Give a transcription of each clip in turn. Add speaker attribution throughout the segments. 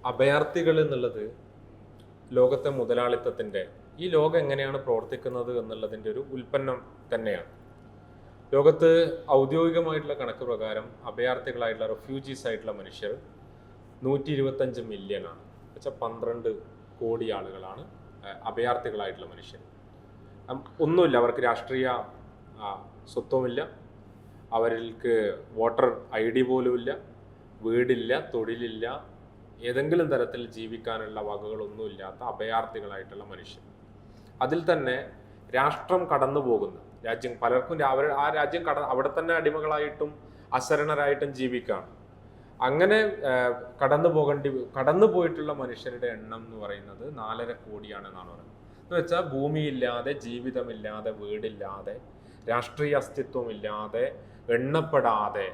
Speaker 1: അഭയാർത്ഥികൾ എന്നുള്ളത് ലോകത്തെ മുതലാളിത്തത്തിൻ്റെ ഈ ലോകം എങ്ങനെയാണ് പ്രവർത്തിക്കുന്നത് എന്നുള്ളതിൻ്റെ ഒരു ഉൽപ്പന്നം തന്നെയാണ്. ലോകത്ത് ഔദ്യോഗികമായിട്ടുള്ള കണക്ക് പ്രകാരം അഭയാർത്ഥികളായിട്ടുള്ള റെഫ്യൂജീസ് ആയിട്ടുള്ള മനുഷ്യർ 125 മില്യണാണ്. വെച്ചാൽ 12 കോടി ആളുകളാണ് അഭയാർത്ഥികളായിട്ടുള്ള മനുഷ്യർ. ഒന്നുമില്ല, അവർക്ക് രാഷ്ട്രീയ സ്വത്വമില്ല, അവർക്ക് വോട്ടർ ID പോലുമില്ല, വീടില്ല, തൊഴിലില്ല, ഏതെങ്കിലും തരത്തിൽ ജീവിക്കാനുള്ള വകകളൊന്നുമില്ലാത്ത അഭയാർത്ഥികളായിട്ടുള്ള മനുഷ്യർ. അതിൽ തന്നെ രാഷ്ട്രം കടന്നു പോകുന്ന രാജ്യം, പലർക്കും ആ രാജ്യം അവിടെ തന്നെ അടിമകളായിട്ടും അശരണരായിട്ടും ജീവിക്കുകയാണ്. അങ്ങനെ കടന്നു പോയിട്ടുള്ള മനുഷ്യരുടെ എണ്ണം എന്ന് പറയുന്നത് 4.5 കോടിയാണെന്നാണ് പറയുന്നത്. എന്ന് വെച്ചാൽ ഭൂമിയില്ലാതെ, ജീവിതമില്ലാതെ, വീടില്ലാതെ, രാഷ്ട്രീയ അസ്തിത്വമില്ലാതെ, എണ്ണപ്പെടാതെ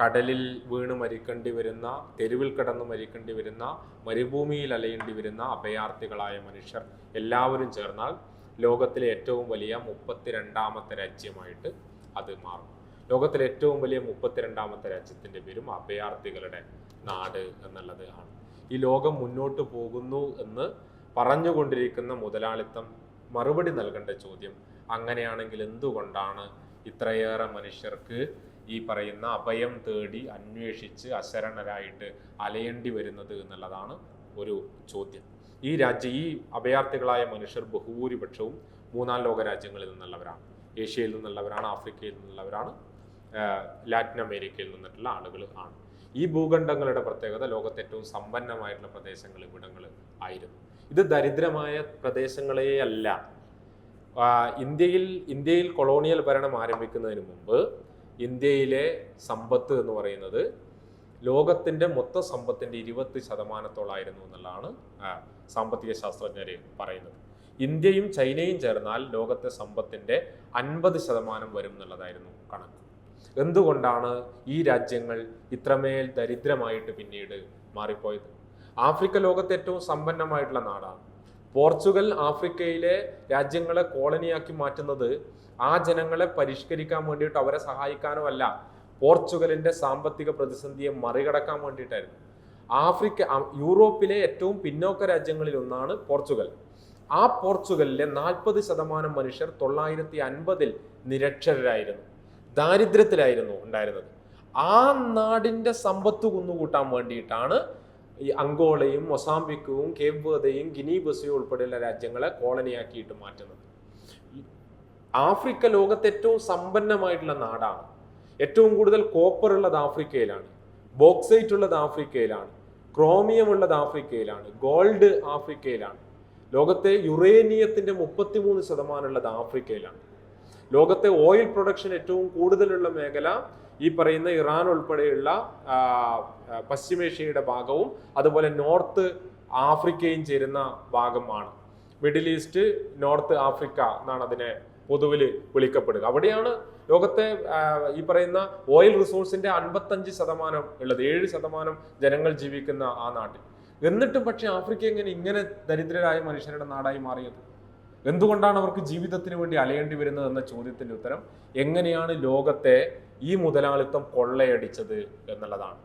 Speaker 1: കടലിൽ വീണ് മരിക്കേണ്ടി വരുന്ന, തെരുവിൽ കിടന്ന് മരിക്കേണ്ടി വരുന്ന, മരുഭൂമിയിൽ അലയേണ്ടി വരുന്ന അഭയാർത്ഥികളായ മനുഷ്യർ എല്ലാവരും ചേർന്നാൽ ലോകത്തിലെ ഏറ്റവും വലിയ 32ാമത്തെ രാജ്യമായിട്ട് അത് മാറും. ലോകത്തിലെ ഏറ്റവും വലിയ 32ാമത്തെ രാജ്യത്തിൻ്റെ പേരും അഭയാർത്ഥികളുടെ നാട് എന്നുള്ളത് ആണ്. ഈ ലോകം മുന്നോട്ട് പോകുന്നു എന്ന് പറഞ്ഞുകൊണ്ടിരിക്കുന്ന മുതലാളിത്തം മറുപടി നൽകേണ്ട ചോദ്യം, അങ്ങനെയാണെങ്കിൽ എന്തുകൊണ്ടാണ് ഇത്രയേറെ മനുഷ്യർക്ക് ഈ പറയുന്ന അഭയം തേടി അന്വേഷിച്ച് അശരണരായിട്ട് അലയേണ്ടി വരുന്നത് എന്നുള്ളതാണ് ഒരു ചോദ്യം. ഈ അഭയാർത്ഥികളായ മനുഷ്യർ ബഹുഭൂരിപക്ഷവും 3-ാം ലോക രാജ്യങ്ങളിൽ നിന്നുള്ളവരാണ്. ഏഷ്യയിൽ നിന്നുള്ളവരാണ്, ആഫ്രിക്കയിൽ നിന്നുള്ളവരാണ്, ലാറ്റിൻ അമേരിക്കയിൽ നിന്നിട്ടുള്ള ആളുകൾ ആണ്. ഈ ഭൂഖണ്ഡങ്ങളുടെ പ്രത്യേകത ലോകത്തെ ഏറ്റവും സമ്പന്നമായിട്ടുള്ള പ്രദേശങ്ങൾ ഇവിടങ്ങൾ ആയിരുന്നു. ഇത് ദരിദ്രമായ പ്രദേശങ്ങളേ അല്ല. ഇന്ത്യയിൽ കൊളോണിയൽ ഭരണം ആരംഭിക്കുന്നതിന് മുമ്പ് ഇന്ത്യയിലെ സമ്പത്ത് എന്ന് പറയുന്നത് ലോകത്തിൻ്റെ മൊത്ത സമ്പത്തിൻ്റെ 20% എന്നുള്ളതാണ് സാമ്പത്തിക ശാസ്ത്രജ്ഞർ പറയുന്നത്. ഇന്ത്യയും ചൈനയും ചേർന്നാൽ ലോകത്തെ സമ്പത്തിൻ്റെ 50% വരും എന്നുള്ളതായിരുന്നു കണക്ക്. എന്തുകൊണ്ടാണ് ഈ രാജ്യങ്ങൾ ഇത്രമേൽ ദരിദ്രമായിട്ട് പിന്നീട് മാറിപ്പോയത്? ആഫ്രിക്ക ലോകത്തെ ഏറ്റവും സമ്പന്നമായിട്ടുള്ള നാടാണ്. പോർച്ചുഗൽ ആഫ്രിക്കയിലെ രാജ്യങ്ങളെ കോളനിയാക്കി മാറ്റുന്നത് ആ ജനങ്ങളെ പരിഷ്കരിക്കാൻ വേണ്ടിയിട്ട്, അവരെ സഹായിക്കാനോ അല്ല, പോർച്ചുഗലിന്റെ സാമ്പത്തിക പ്രതിസന്ധിയെ മറികടക്കാൻ വേണ്ടിയിട്ടായിരുന്നു. യൂറോപ്പിലെ ഏറ്റവും പിന്നോക്ക രാജ്യങ്ങളിൽ ഒന്നാണ് പോർച്ചുഗൽ. ആ പോർച്ചുഗലിലെ 40% മനുഷ്യർ 950-ൽ നിരക്ഷരരായിരുന്നു, ദാരിദ്ര്യത്തിലായിരുന്നു ഉണ്ടായിരുന്നത്. ആ നാടിന്റെ സമ്പത്ത് കുന്നുകൂട്ടാൻ വേണ്ടിയിട്ടാണ് ഈ അങ്കോളയും മൊസാംബിക്കും കേപ്പ് വെർദെയും ഗിനി ബിസയും ഉൾപ്പെടെയുള്ള രാജ്യങ്ങളെ കോളനിയാക്കിയിട്ട് മാറ്റുന്നത്. ആഫ്രിക്ക ലോകത്തെ ഏറ്റവും സമ്പന്നമായിട്ടുള്ള നാടാണ്. ഏറ്റവും കൂടുതൽ കോപ്പർ ഉള്ളത് ആഫ്രിക്കയിലാണ്, ബോക്സൈറ്റ് ഉള്ളത് ആഫ്രിക്കയിലാണ്, ക്രോമിയം ഉള്ളത് ആഫ്രിക്കയിലാണ്, ഗോൾഡ് ആഫ്രിക്കയിലാണ്. ലോകത്തെ യുറേനിയത്തിന്റെ 33% ഉള്ളത് ആഫ്രിക്കയിലാണ്. ലോകത്തെ ഓയിൽ പ്രൊഡക്ഷൻ ഏറ്റവും കൂടുതലുള്ള മേഖല ഈ പറയുന്ന ഇറാൻ ഉൾപ്പെടെയുള്ള പശ്ചിമേഷ്യയുടെ ഭാഗവും അതുപോലെ നോർത്ത് ആഫ്രിക്കയും ചേരുന്ന ഭാഗമാണ്. മിഡിൽ ഈസ്റ്റ് നോർത്ത് ആഫ്രിക്ക എന്നാണ് അതിനെ പൊതുവിൽ വിളിക്കപ്പെടുക. അവിടെയാണ് ലോകത്തെ ഈ പറയുന്ന ഓയിൽ റിസോഴ്സിന്റെ 55% ഉള്ളത്. 7% ജനങ്ങൾ ജീവിക്കുന്ന ആ നാട്ടിൽ. എന്നിട്ടും പക്ഷെ ആഫ്രിക്ക ഇങ്ങനെ ദരിദ്രരായ മനുഷ്യരുടെ നാടായി മാറിയത്? എന്തുകൊണ്ടാണ് അവർക്ക് ജീവിതത്തിന് വേണ്ടി അലയേണ്ടി വരുന്നത് എന്ന ചോദ്യത്തിന്റെ ഉത്തരം, എങ്ങനെയാണ് ലോകത്തെ ഈ മുതലാളിത്തം കൊള്ളയടിച്ചത് എന്നുള്ളതാണ്.